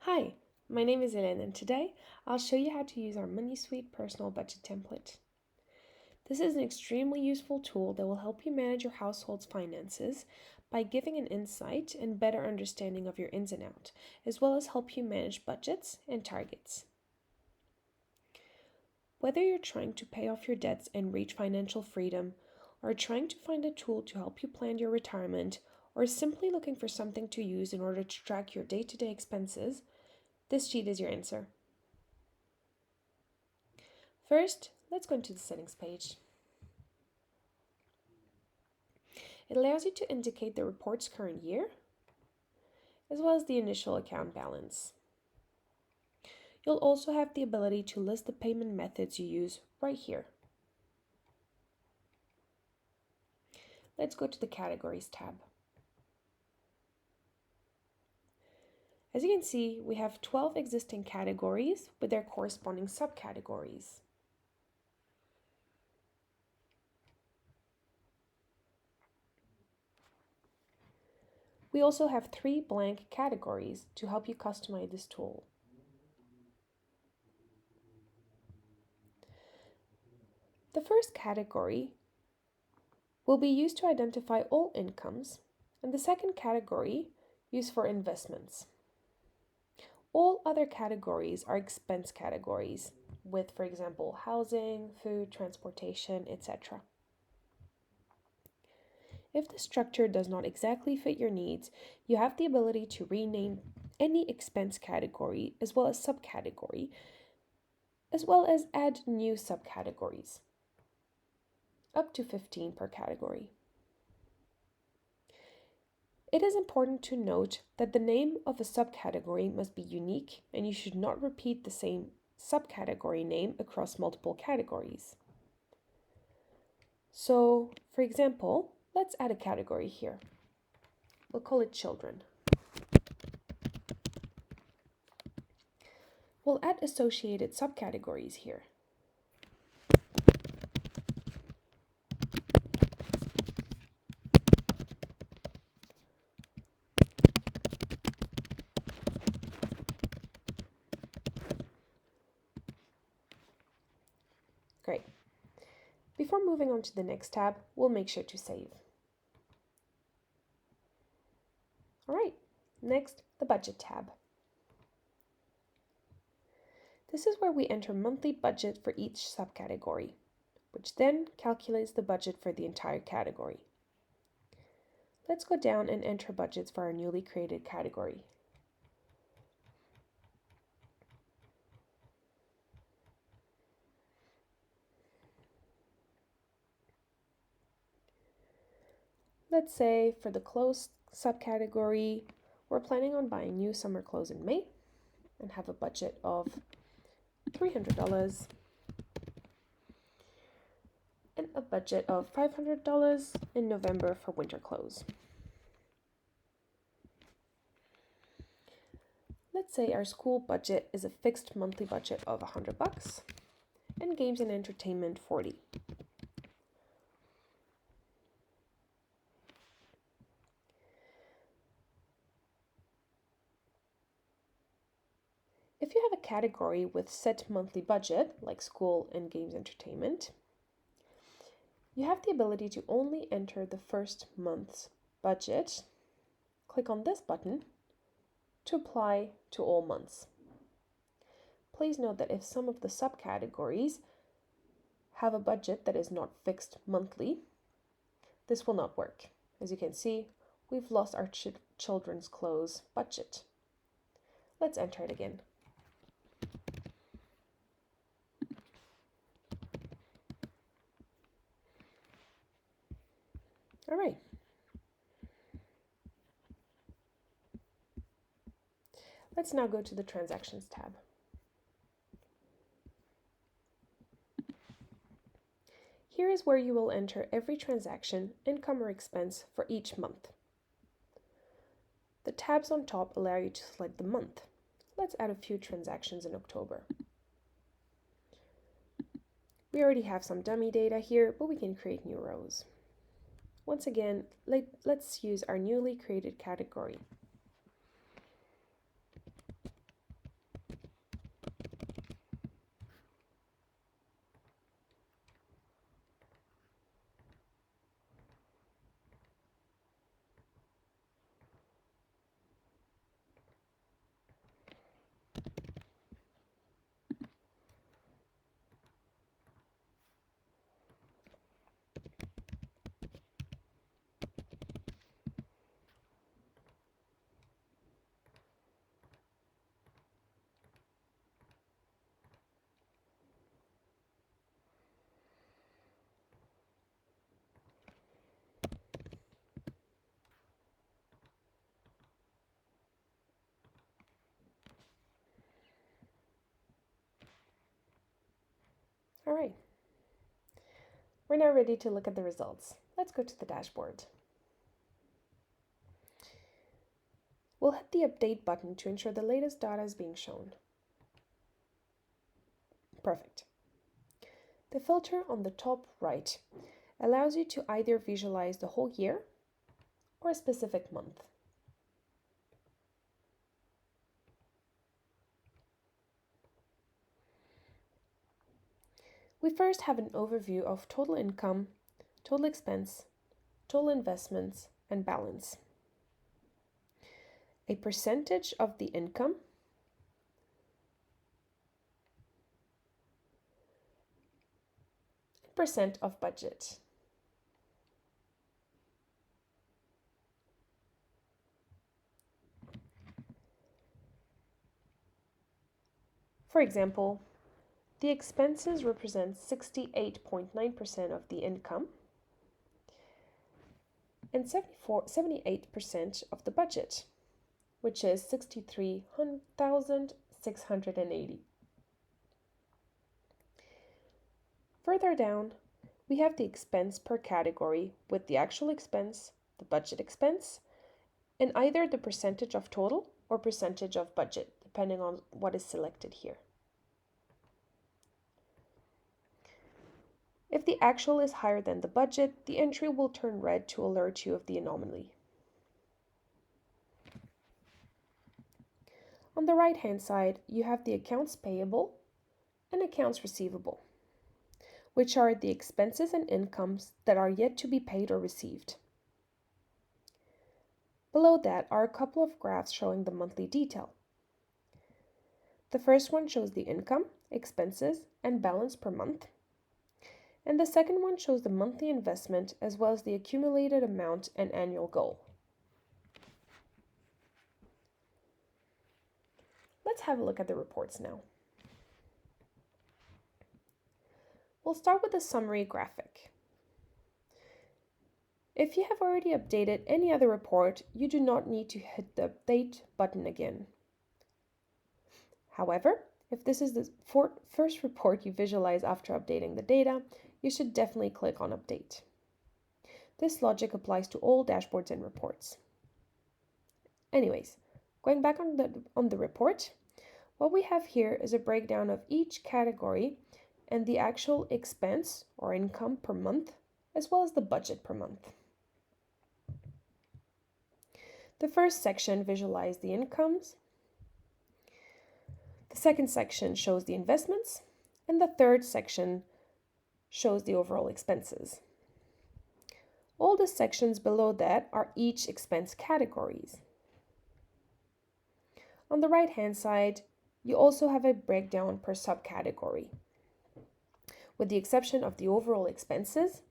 Hi, my name is Elaine and today I'll show you how to use our MoneySuite Personal Budget Template. This is an extremely useful tool that will help you manage your household's finances by giving an insight and better understanding of your ins and outs, as well as help you manage budgets and targets. Whether you're trying to pay off your debts and reach financial freedom, or trying to find a tool to help you plan your retirement, or simply looking for something to use in order to track your day-to-day expenses, this sheet is your answer. First, let's go into the settings page. It allows you to indicate the report's current year, as well as the initial account balance. You'll also have the ability to list the payment methods you use right here. Let's go to the Categories tab. As you can see, we have 12 existing categories with their corresponding subcategories. We also have 3 blank categories to help you customize this tool. The first category will be used to identify all incomes, and the second category used for investments. All other categories are expense categories with, for example, housing, food, transportation, etc. If the structure does not exactly fit your needs, you have the ability to rename any expense category as well as subcategory, as well as add new subcategories, up to 15 per category. It is important to note that the name of a subcategory must be unique and you should not repeat the same subcategory name across multiple categories. So, for example, let's add a category here. We'll call it children. We'll add associated subcategories here. Great. Before moving on to the next tab, we'll make sure to save. All right, next, the budget tab. This is where we enter monthly budget for each subcategory, which then calculates the budget for the entire category. Let's go down and enter budgets for our newly created category. Let's say for the clothes subcategory, we're planning on buying new summer clothes in May and have a budget of $300 and a budget of $500 in November for winter clothes. Let's say our school budget is a fixed monthly budget of $100 and games and entertainment $40. If you have a category with set monthly budget, like school and games entertainment, you have the ability to only enter the first month's budget. Click on this button to apply to all months. Please note that if some of the subcategories have a budget that is not fixed monthly, this will not work. As you can see, we've lost our children's clothes budget. Let's enter it again. All right. Let's now go to the Transactions tab. Here is where you will enter every transaction, income or expense for each month. The tabs on top allow you to select the month. Let's add a few transactions in October. We already have some dummy data here, but we can create new rows. Once again, let's use our newly created category. All right. We're now ready to look at the results. Let's go to the dashboard. We'll hit the update button to ensure the latest data is being shown. Perfect. The filter on the top right allows you to either visualize the whole year or a specific month. We first have an overview of total income, total expense, total investments, and balance. A percentage of the income, percent of budget. For example, the expenses represent 68.9% of the income and 78% of the budget, which is 63,680. Further down, we have the expense per category with the actual expense, the budget expense, and either the percentage of total or percentage of budget, depending on what is selected here. If the actual is higher than the budget, the entry will turn red to alert you of the anomaly. On the right-hand side, you have the accounts payable and accounts receivable, which are the expenses and incomes that are yet to be paid or received. Below that are a couple of graphs showing the monthly detail. The first one shows the income, expenses, and balance per month. And the second one shows the monthly investment as well as the accumulated amount and annual goal. Let's have a look at the reports now. We'll start with a summary graphic. If you have already updated any other report, you do not need to hit the update button again. However, if this is the first report you visualize after updating the data, you should definitely click on Update. This logic applies to all dashboards and reports. Anyways, going back on the report, what we have here is a breakdown of each category and the actual expense or income per month, as well as the budget per month. The first section visualizes the incomes. The second section shows the investments, and the third section shows the overall expenses. All the sections below that are each expense categories. On the right-hand side, you also have a breakdown per subcategory, with the exception of the overall expenses,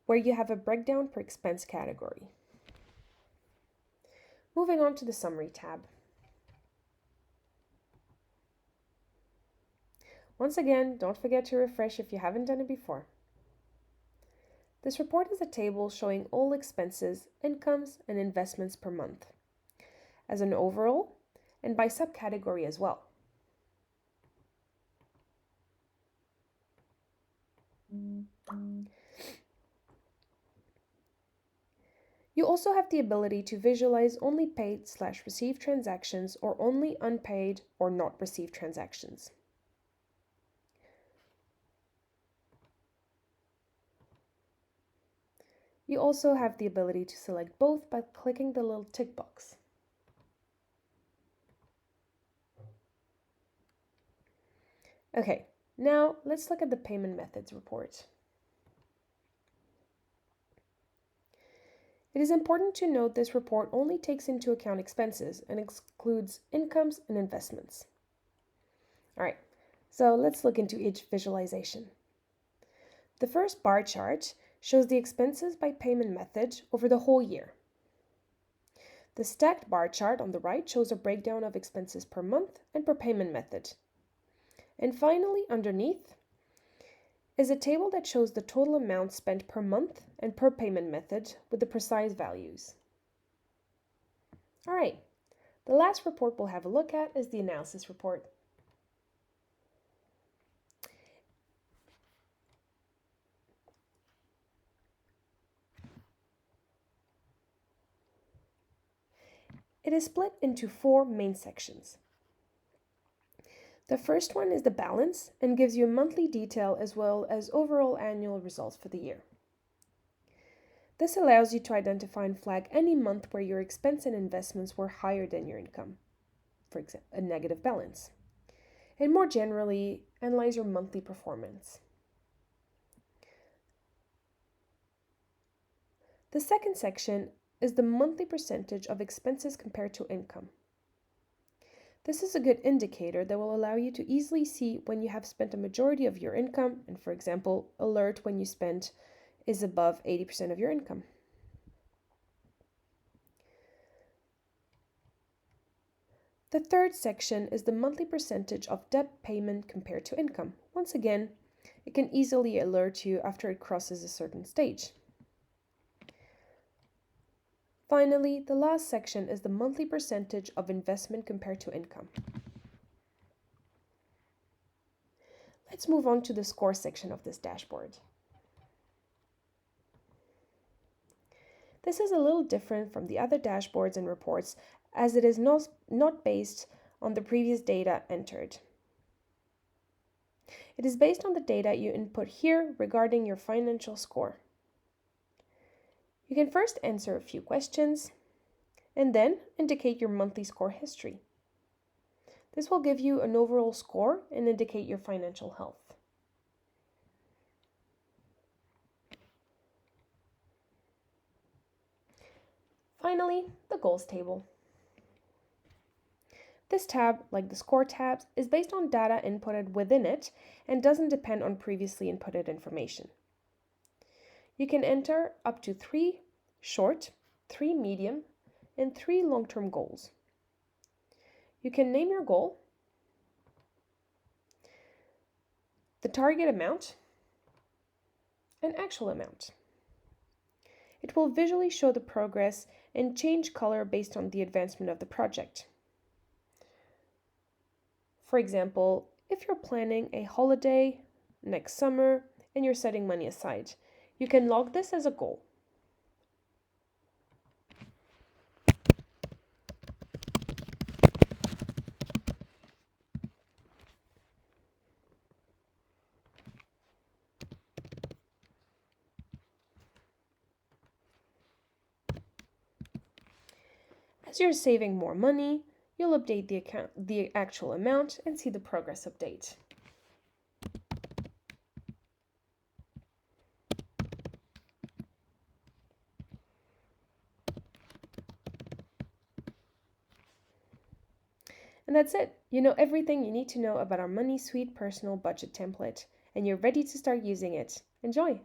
where you have a breakdown per expense category. Moving on to the Summary tab. Once again, don't forget to refresh if you haven't done it before. This report is a table showing all expenses, incomes, and investments per month, as an overall and by subcategory as well. You also have the ability to visualize only paid/received transactions or only unpaid or not received transactions. You also have the ability to select both by clicking the little tick box. Okay, now let's look at the payment methods report. It is important to note this report only takes into account expenses and excludes incomes and investments. All right, so let's look into each visualization. The first bar chart shows the expenses by payment method over the whole year. The stacked bar chart on the right shows a breakdown of expenses per month and per payment method. And finally, underneath is a table that shows the total amount spent per month and per payment method with the precise values. All right, the last report we'll have a look at is the analysis report. It is split into 4 main sections. The first one is the balance and gives you monthly detail as well as overall annual results for the year. This allows you to identify and flag any month where your expense and investments were higher than your income, for example, a negative balance, and more generally, analyze your monthly performance. The second section is the monthly percentage of expenses compared to income. This is a good indicator that will allow you to easily see when you have spent a majority of your income and, for example, alert when you spent is above 80% of your income. The third section is the monthly percentage of debt payment compared to income. Once again, it can easily alert you after it crosses a certain stage. Finally, the last section is the monthly percentage of investment compared to income. Let's move on to the score section of this dashboard. This is a little different from the other dashboards and reports as it is not based on the previous data entered. It is based on the data you input here regarding your financial score. You can first answer a few questions and then indicate your monthly score history. This will give you an overall score and indicate your financial health. Finally, the goals table. This tab, like the score tabs, is based on data inputted within it and doesn't depend on previously inputted information. You can enter up to 3 short, 3 medium, and 3 long-term goals. You can name your goal, the target amount, and actual amount. It will visually show the progress and change color based on the advancement of the project. For example, if you're planning a holiday next summer and you're setting money aside, you can log this as a goal. As you're saving more money, you'll update the actual amount and see the progress update. And that's it. You know everything you need to know about our MoneySuite Personal Budget Template, and you're ready to start using it. Enjoy!